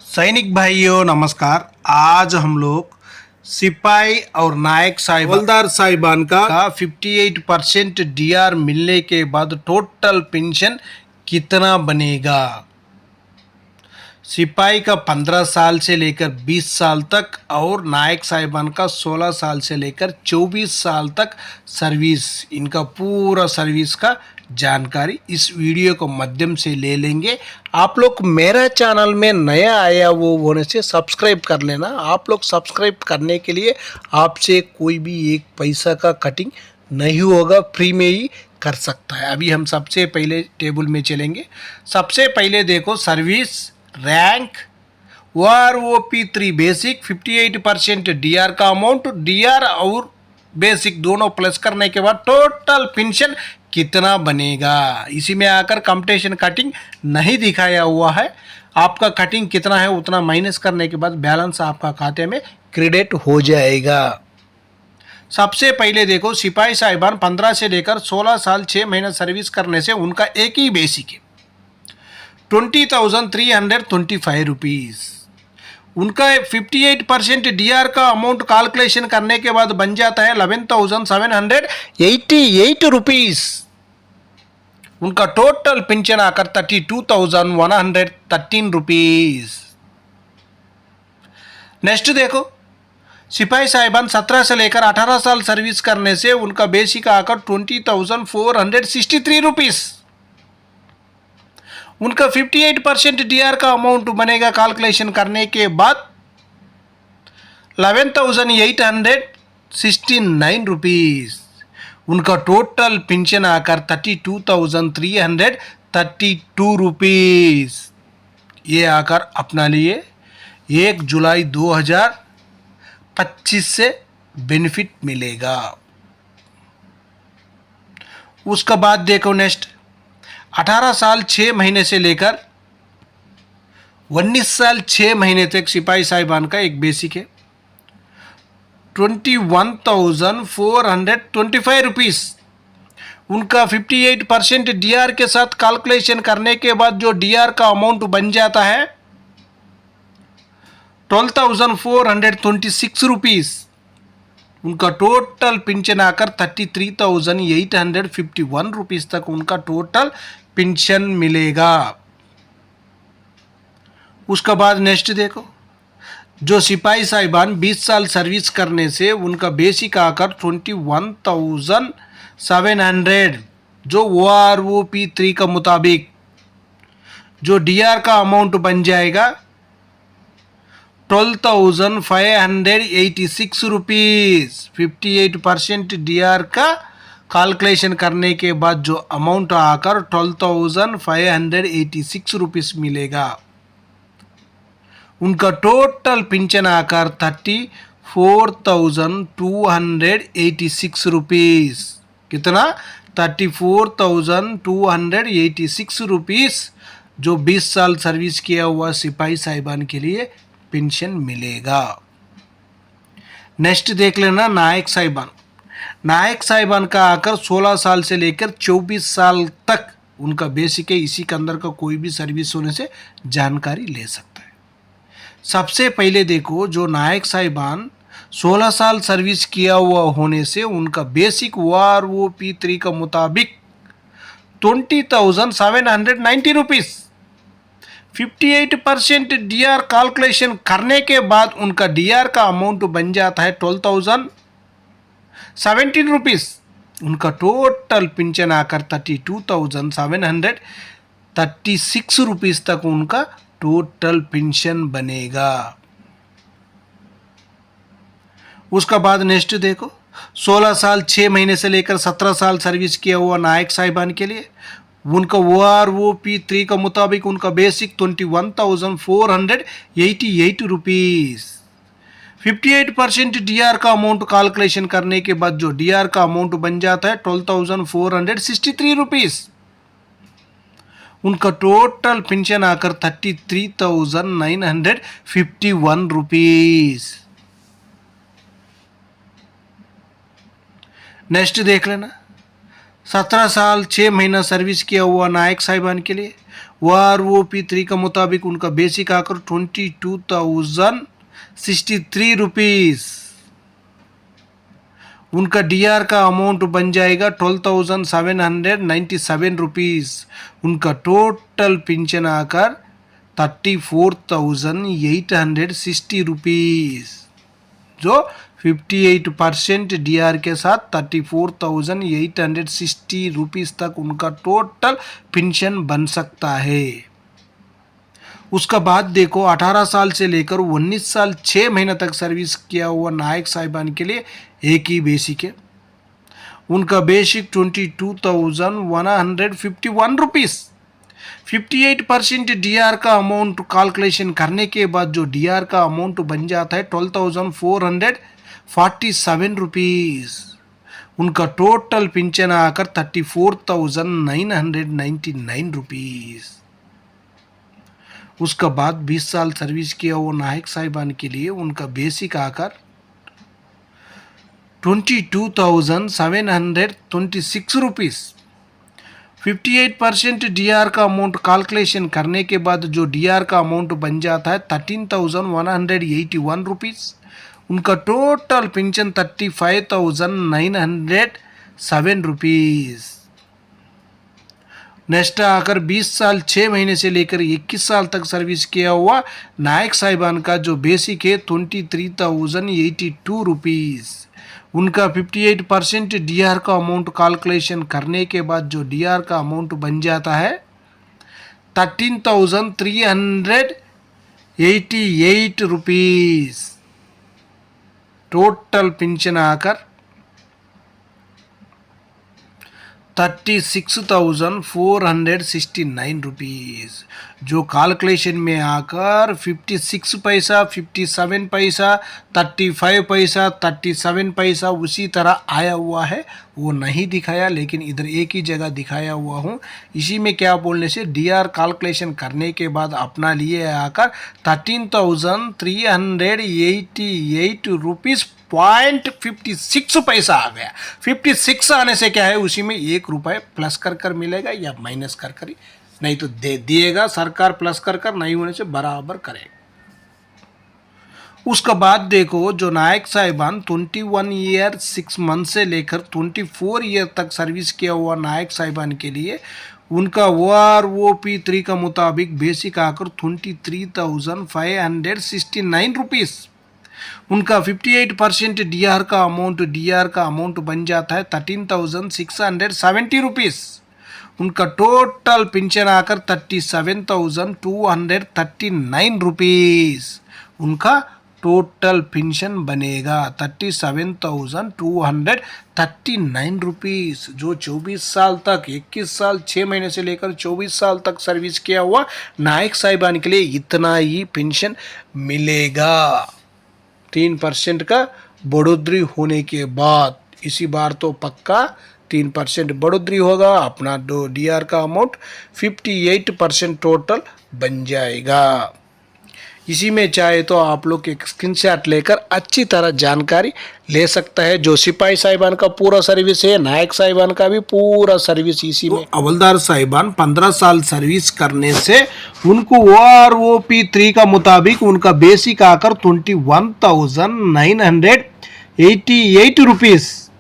सैनिक भाइयों नमस्कार। आज हम लोग सिपाही और नायक साहिब हवलदार साहिबान का 58% डीआर मिलने के बाद टोटल पेंशन कितना बनेगा। सिपाही का 15 साल से लेकर 20 साल तक और नायक साहिबान का 16 साल से लेकर 24 साल तक सर्विस, इनका पूरा सर्विस का जानकारी इस वीडियो को माध्यम से ले लेंगे। आप लोग मेरा चैनल में नया आया वो होने से सब्सक्राइब कर लेना। आप लोग सब्सक्राइब करने के लिए आपसे कोई भी एक पैसा का कटिंग नहीं होगा, फ्री में ही कर सकता है। अभी हम सबसे पहले टेबल में चलेंगे। सबसे पहले देखो service rank OROP3 basic 58% DR का अमाउंट, डीआर और बेसिक दोनों प्लस करने के बाद टोटल पेंशन कितना बनेगा। इसी में आकर कंप्यूटेशन कटिंग नहीं दिखाया हुआ है। आपका कटिंग कितना है उतना माइनस करने के बाद बैलेंस आपका खाते में क्रेडिट हो जाएगा। सबसे पहले देखो सिपाही साहिबान 15 से लेकर 16 साल 6 महीना सर्विस करने से उनका एक ही बेसिक है 20,325 रुपीज़। उनका 58% डीआर का अमाउंट कैलकुलेशन करने के बाद बन जाता है 11,788 रुपीज़। उनका टोटल पेंशन आकर 32,113 रुपीज़। नेक्स्ट देखो सिपाही साहिबान 17 से लेकर 18 साल सर्विस करने से उनका बेसिक आकर 20,463 रुपीज़। उनका 58% डीआर का अमाउंट बनेगा कैलकुलेशन करने के बाद 11,869 रुपीज़। उनका टोटल पेंशन आकर 32,332 रुपीज़। ये आकर अपना लिए 1 जुलाई 2025 से बेनिफिट मिलेगा। उसका बाद देखो नेक्स्ट 18 साल 6 महीने से लेकर 19 साल 6 महीने तक सिपाही साहिबान का एक बेसिक है 21,425 रुपीज़। उनका 58% डीआर के साथ कैलकुलेशन करने के बाद जो डीआर का अमाउंट बन जाता है 12,426 रुपीज़। उनका टोटल पेंशन आकर 33,851 रुपीज़ तक उनका टोटल पेंशन मिलेगा। उसका बाद नेक्स्ट देखो जो सिपाही साहिबान 20 साल सर्विस करने से उनका बेसिक आकर 21,700, जो OROP3 का मुताबिक जो डीआर का अमाउंट बन जाएगा 12,586 रुपीज़। 58% डीआर का कैलकुलेशन करने के बाद जो अमाउंट आकर 12,586 रुपीज़ मिलेगा। उनका टोटल पेंशन आकर 34,286 रुपीज़। कितना? 34,286 रुपीज़ जो 20 साल सर्विस किया हुआ सिपाही साहिबान के लिए पेंशन मिलेगा। नेक्स्ट देख लेना नायक साहिबान। नायक साहिबान का आकर 16 साल से लेकर 24 साल तक उनका बेसिक है। इसी के अंदर का कोई भी सर्विस होने से जानकारी ले सकता है। सबसे पहले देखो जो नायक साहिबान 16 साल सर्विस किया हुआ होने से उनका बेसिक OROP3 का मुताबिक 20,790 रुपीज़। 58% डीआर कैलकुलेशन करने के बाद उनका डीआर का अमाउंट बन जाता है 12,017 रुपीज़। उनका टोटल पेंशन आकर 32,736 रुपीज़ तक उनका टोटल पेंशन बनेगा। उसका बाद नेक्स्ट देखो 16 साल 6 महीने से लेकर 17 साल सर्विस किया हुआ नायक साहिबान के लिए उनका OROP3 का मुताबिक उनका बेसिक 21,488 रुपीज़। 58% डीआर का अमाउंट कैलकुलेशन करने के बाद जो डीआर का अमाउंट बन जाता है 12,463 रुपीज़। उनका टोटल पेंशन आकर 33,951 रुपीज़। नेक्स्ट देख लेना 17 साल 6 महीना सर्विस किया हुआ नायक साहिबान के लिए OROP3 का मुताबिक उनका बेसिक आकर 22,063 रुपीस। उनका डीआर का अमाउंट बन जाएगा 12,797 रुपीस। उनका टोटल पेंशन आकर 34,860 रुपीस, जो 58% डीआर के साथ 34,860 रुपीस तक उनका टोटल पेंशन बन सकता है। उसका बाद देखो 18 साल से लेकर 19 साल 6 महीने तक सर्विस किया हुआ नायक साहिबान के लिए एक ही बेसिक है। उनका बेसिक 22,151 रुपीस। 58% डीआर का अमाउंट कैलकुलेशन करने के बाद जो डीआर का अमाउंट बन जाता है 12,447 रुपीस। उनका टोटल पेंशन आकर 34,999 रुपीस। उसका बाद 20 साल सर्विस किया वो नायक साहिबान के लिए उनका बेसिक आकर 22,726 रुपीस। 58% डीआर का अमाउंट कैलकुलेशन करने के बाद जो डीआर का अमाउंट बन जाता है 13,181 रुपीस। उनका टोटल पेंशन 35,907 रुपीस। नेक्स्ट आकर 20 साल 6 महीने से लेकर 21 साल तक सर्विस किया हुआ नायक साहिबान का जो बेसिक है 23,082 रुपीस। उनका 58% डीआर का अमाउंट कैलकुलेशन करने के बाद जो डीआर का अमाउंट बन जाता है 13,388 रुपीस। टोटल पेंशन आकर 36,469 रुपीस, जो कैलकुलेशन में आकर 56 पैसा, 57 पैसा, 35 पैसा, 37 पैसा उसी तरह आया हुआ है। वो नहीं दिखाया लेकिन इधर एक ही जगह दिखाया हुआ हूँ। इसी में क्या बोलने से डीआर कैलकुलेशन करने के बाद अपना लिए आकर 13,388 रुपीस .56 पैसा आ गया। 56 आने से क्या है उसी में 1 रुपये प्लस कर मिलेगा या माइनस कर ही, नहीं तो दे दिएगा सरकार प्लस कर नहीं होने से बराबर करेगा। उसका बाद देखो जो नायक साहिबान 21 ईयर 6 मंथ से लेकर 24 ईयर तक सर्विस किया हुआ नायक साहिबान के लिए उनका OROP3 का मुताबिक बेसिक आकर 23,569 रुपीस। उनका 58% डीआर का अमाउंट बन जाता है 13,670 रुपीस। उनका टोटल पेंशन आकर 37,239 रुपीस। उनका टोटल पेंशन बनेगा 37,239 रुपीस, जो 24 साल तक 21 साल 6 महीने से लेकर 24 साल तक सर्विस किया हुआ नायक साहिबान के लिए इतना ही पेंशन मिलेगा। 3% का बढ़ोतरी होने के बाद इसी बार तो पक्का 3% बढ़ोतरी होगा। अपना डीआर का अमाउंट 58% टोटल बन जाएगा। इसी में चाहे तो आप लोग एक स्क्रीनशॉट लेकर अच्छी तरह जानकारी ले सकता है। जो सिपाही साहिबान का पूरा सर्विस है, नायक साहिबान का भी पूरा सर्विस इसी में। हवलदार साहिबान 15 साल सर्विस करने से उनको OROP3 का मुताबिक उनका बेसिक आकर 21,988 रुपीस,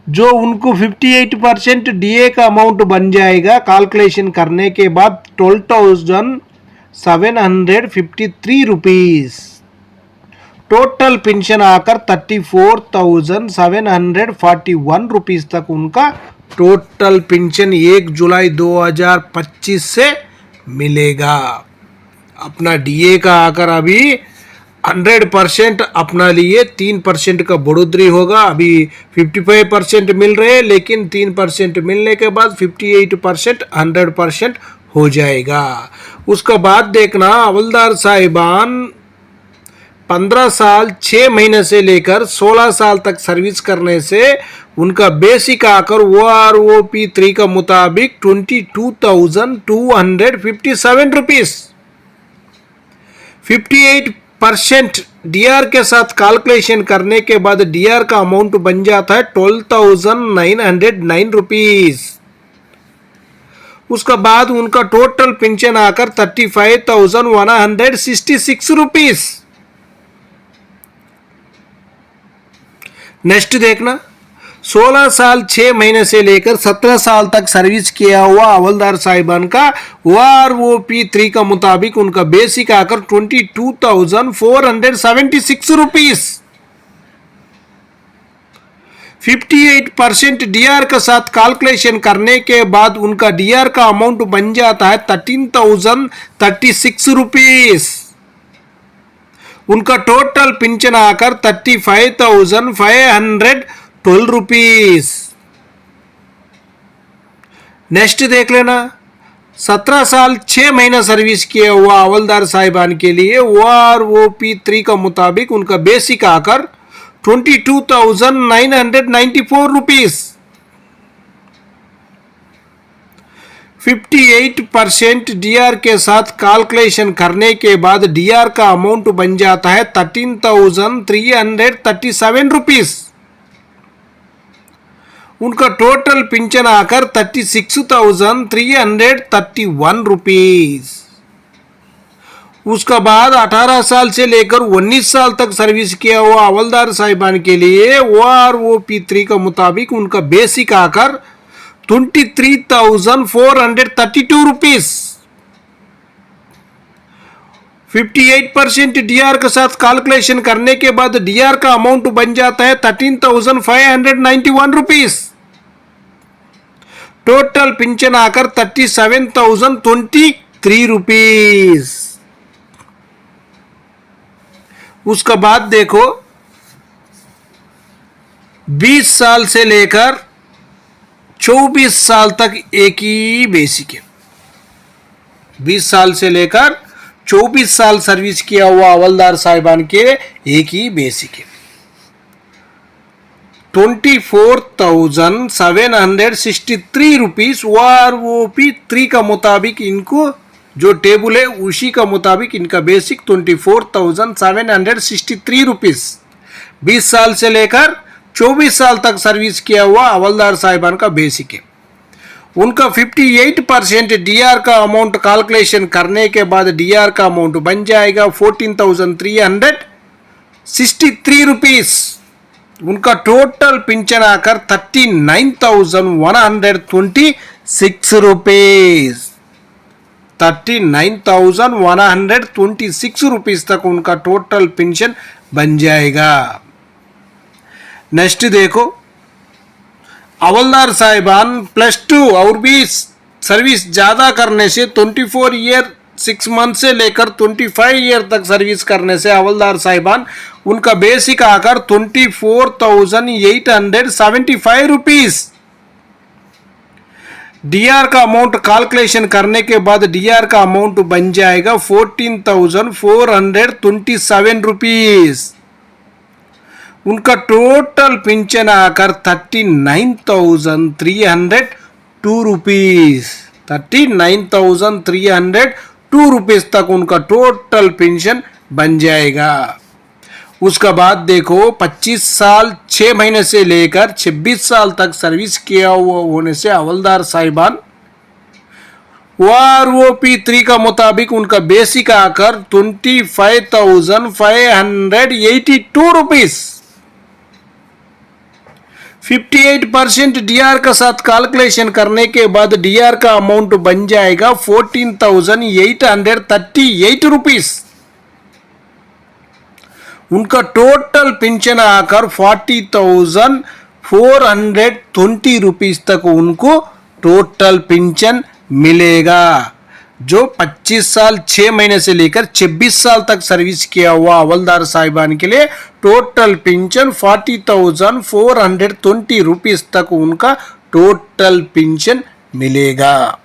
जो उनको 58% डीए का अमाउंट बन जाएगा। कैलकुलेशन करने के बाद 12,753 रुपीस। टोटल पेंशन आकर 34,741 रुपीस तक उनका टोटल पेंशन 1 जुलाई 2025 से मिलेगा। अपना डीए का आकर अभी 100% अपना लिए 3% का बढ़ोतरी होगा। अभी 55% मिल रहे हैं लेकिन 3% मिलने के बाद 58% 100% हो जाएगा। उसका बाद देखना हवलदार साहिबान 15 साल 6 महीने से लेकर 16 साल तक सर्विस करने से उनका बेसिक आकर OROP3 का मुताबिक 22,257 रुपीस। 58% डीआर के साथ कैलकुलेशन करने के बाद डीआर का अमाउंट बन जाता है 12,909 रुपीस। उसका बाद उनका टोटल पेंशन आकर 35,166 रुपीस। नेक्स्ट देखना, 16 साल 6 महीने से लेकर 17 साल तक सर्विस किया हुआ हवलदार साहिबान का OROP3 का मुताबिक उनका बेसिक आकर 22,476 रुपीस। 58% डीआर के साथ कैलकुलेशन करने के बाद उनका डीआर का अमाउंट बन जाता है 13,036 रुपीस। उनका टोटल पेंशन आकर 35,512 रुपीस। नेक्स्ट देख लेना, 17 साल 6 महीना सर्विस किया हुआ हवलदार साहिबान के लिए OROP3 का मुताबिक उनका बेसिक आकर 22,994 रुपीस। 58% डीआर के साथ कैलकुलेशन करने के बाद डीआर का अमाउंट बन जाता है 13,337 रुपीस। उनका टोटल पेंशन आकर 36,331 रुपीस। उसका बाद 18 साल से लेकर 19 साल तक सर्विस किया हुआ हवलदार साहिबान के लिए OROP3 का मुताबिक उनका बेसिक आकर 23,432 रुपीस। 58% डीआर के साथ कैलकुलेशन करने के बाद डीआर का अमाउंट बन जाता है 13,591 रुपीस। टोटल पेंशन आकर 37,023 रुपीस। उसका बाद देखो, 20 साल से लेकर 24 साल तक एक ही बेसिक है। 20 साल से लेकर 24 साल सर्विस किया हुआ हवलदार साहिबान के एक ही बेसिक है। 24,763 रुपीस OROP3 का मुताबिक इनको जो टेबल है उसी का मुताबिक इनका बेसिक 24,763 रुपीस। 20 साल से लेकर 24 साल तक सर्विस किया हुआ हवलदार साहिबान का बेसिक है। उनका 58% डीआर का अमाउंट कैलकुलेशन करने के बाद डीआर का अमाउंट बन जाएगा 14,363 रुपीस। उनका टोटल पेंशन आकर 39,126 रुपीस। 39,126 रुपीस तक उनका टोटल पेंशन बन जाएगा। नेक्स्ट देखो, हवलदार साहिबान +2 और भी सर्विस ज्यादा करने से 24 ईयर 6 मंथ से लेकर 25 ईयर तक सर्विस करने से हवलदार साहिबान उनका बेसिक आकर 24,875 रुपीस। डीआर का अमाउंट कैलकुलेशन करने के बाद डीआर का अमाउंट बन जाएगा 14,427 रुपीस। उनका टोटल पेंशन आकर 39,302 रुपीस। 39,302 रुपीस तक उनका टोटल पेंशन बन जाएगा। उसका बाद देखो, 25 साल 6 महीने से लेकर 26 साल तक सर्विस किया हुआ होने से हवलदार साहिबान OROP3 का मुताबिक उनका बेसिक आकर 25,582 रुपीस। 58% डीआर का साथ कैलकुलेशन करने के बाद डीआर का अमाउंट बन जाएगा 14,838 रुपीस। उनका टोटल पेंशन आकर 40,420 रुपीस तक उनको टोटल पेंशन मिलेगा। जो 25 साल 6 महीने से लेकर 26 साल तक सर्विस किया हुआ हवलदार साहिबान के लिए टोटल पेंशन 40,420 रुपीस तक उनका टोटल पेंशन मिलेगा।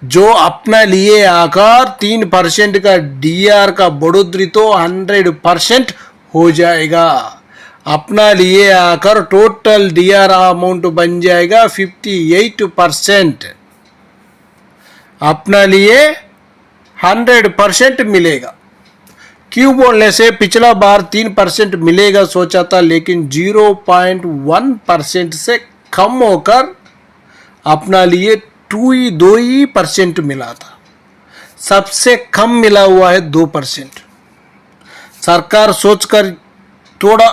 जो अपना लिए आकर 3% का डीआर का बढ़ोतरी तो 100% हो जाएगा। अपना लिए आकर टोटल डीआर अमाउंट बन जाएगा 58%। अपना लिए 100% मिलेगा। क्यों बोलने से पिछला बार 3% मिलेगा सोचा था, लेकिन 0.1% से कम होकर अपना लिए 2% मिला था, सबसे कम मिला हुआ है 2%। सरकार सोचकर थोड़ा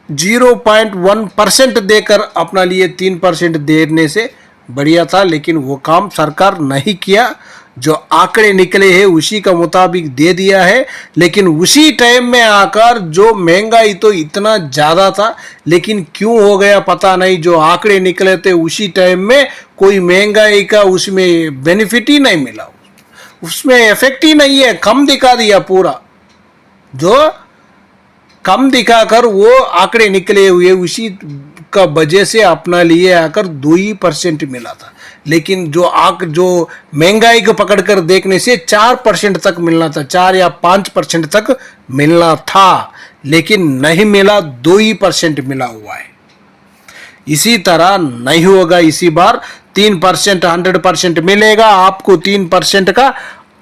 0.1% देकर अपना लिए 3% देने से बढ़िया था, लेकिन वो काम सरकार नहीं किया। जो आंकड़े निकले हैं उसी का मुताबिक दे दिया है, लेकिन उसी टाइम में आकर जो महंगाई तो इतना ज़्यादा था, लेकिन क्यों हो गया पता नहीं। जो आंकड़े निकले थे उसी टाइम में कोई महंगाई का उसमें बेनिफिट ही नहीं मिला, उसमें इफेक्ट ही नहीं है, कम दिखा दिया पूरा। जो कम दिखाकर वो आंकड़े निकले हुए उसी का वजह से अपना लिए आकर 2% मिला था, लेकिन जो महंगाई को पकड़कर देखने से 4% तक मिलना था, 4 या 5% तक मिलना था, लेकिन नहीं मिला, 2% मिला हुआ है। इसी तरह नहीं होगा इसी बार, 3% 100% मिलेगा आपको, 3% का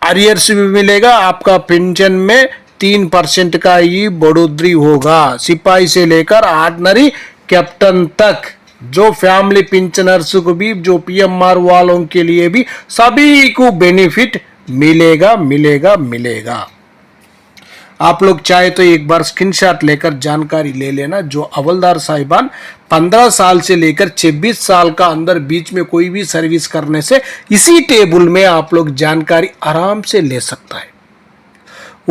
अरियर्स भी मिलेगा, आपका पेंशन में 3% का ही बढ़ोतरी होगा। सिपाही से लेकर ऑर्डिनरी कैप्टन तक, जो फैमिली पेंशनर्स को भी, जो पीएमआर वालों के लिए भी, सभी को बेनिफिट मिलेगा मिलेगा मिलेगा। आप लोग चाहे तो एक बार स्क्रीनशॉट लेकर जानकारी ले लेना। जो हवलदार साहिबान 15 साल से लेकर 26 साल का अंदर बीच में कोई भी सर्विस करने से इसी टेबल में आप लोग जानकारी आराम से ले सकता है।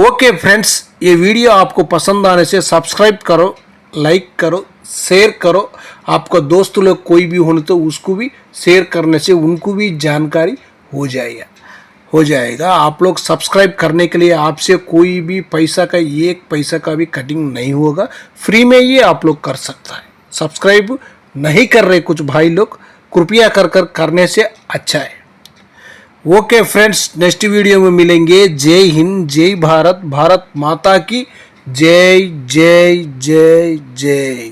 ओके फ्रेंड्स, ये वीडियो आपको पसंद आने से सब्सक्राइब करो, लाइक करो, शेयर करो। आपका दोस्त लोग कोई भी हो तो उसको भी शेयर करने से उनको भी जानकारी हो जाएगा। आप लोग सब्सक्राइब करने के लिए आपसे कोई भी पैसा का, 1 पैसा का भी कटिंग नहीं होगा, फ्री में ये आप लोग कर सकता है। सब्सक्राइब नहीं कर रहे कुछ भाई लोग, कृपया कर करने से अच्छा है। ओके फ्रेंड्स, नेक्स्ट वीडियो में मिलेंगे। जय हिंद, जय भारत, भारत माता की जय जय जय जय।